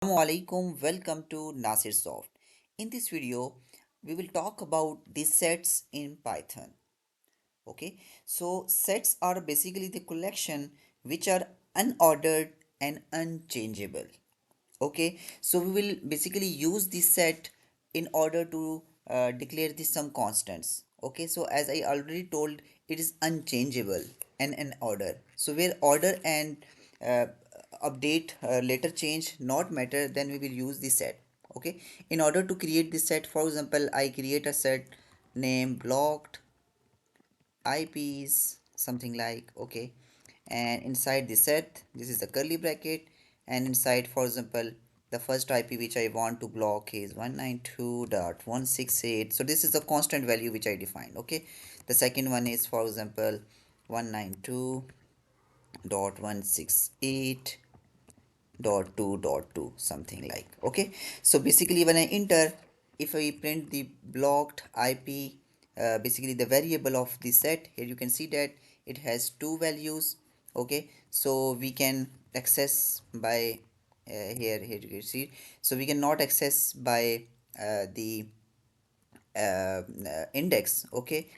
Assalamualaikum, welcome to Nasir Soft. In this video, we will talk about the sets in Python. Okay, so sets are basically the collection which are unordered and unchangeable. Okay, so we will basically use this set in order to declare the some constants. Okay, so as I already told, it is unchangeable and an order. So where order and uh, update later change not matter, then we will use the set. Okay, in order to create this set, for example, I create a set name blocked IPs, something like. Okay, and inside the set, this is the curly bracket, and inside, for example, the first IP which I want to block is 192.168. So this is the constant value which I defined. Okay, the second one is, for example, 192.168 dot two something like. Okay, so basically when I enter, if I print the blocked IP, basically the variable of the set, here you can see that it has two values. Okay, so we can access by here you can see, so we cannot access by the index. Okay,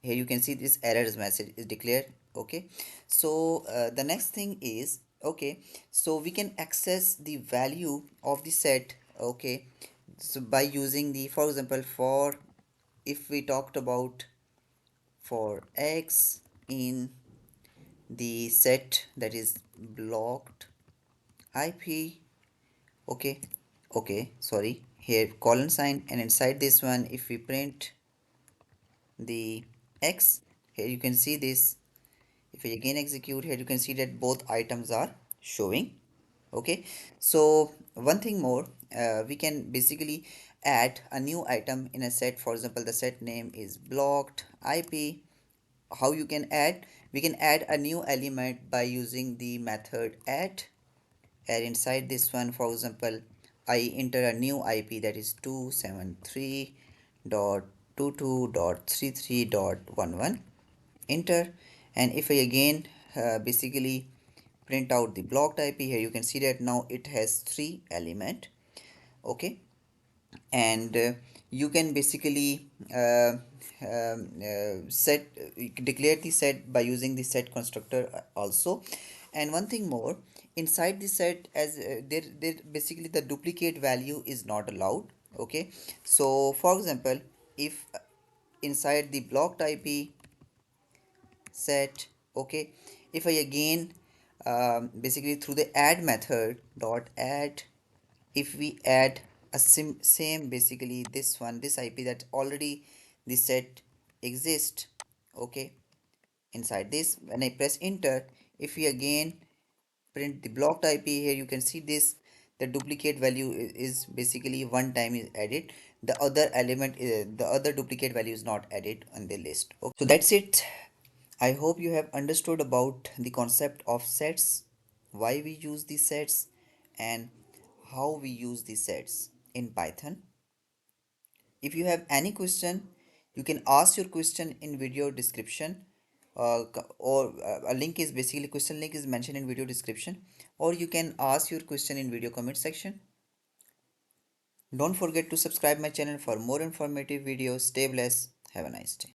here you can see this errors message is declared. Okay, so the next thing is, okay, so we can access the value of the set. Okay, so by using the, for example, for, if we talked about for x in the set that is blocked IP. Okay, okay, sorry, here colon sign, and inside this one, if we print the x, here you can see this. If we again execute, here you can see that both items are showing. Okay, so one thing more, we can basically add a new item in a set. For example, the set name is blocked IP. How you can add? We can add a new element by using the method add, and inside this one, for example, I enter a new IP that is 273.22.33.11. Enter, and if I again basically print out the blocked IP, here you can see that now it has three element. Okay, and you can basically set declare the set by using the set constructor also. And one thing more, inside the set, as there basically the duplicate value is not allowed. Okay, so for example, if inside the blocked IP set, okay, if I again basically through the add method dot add, if we add a same, basically this one, this IP that already the set exists. Okay, inside this, when I press enter, if we again print the blocked IP, here you can see this, the duplicate value is basically one time is added, the other element the other duplicate value is not added on the list. Okay, so that's it. I hope you have understood about the concept of sets, why we use these sets, and how we use these sets in Python. If you have any question, you can ask your question in video description, or a link is basically question link is mentioned in video description, or you can ask your question in video comment section. Don't forget to subscribe my channel for more informative videos. Stay blessed. Have a nice day.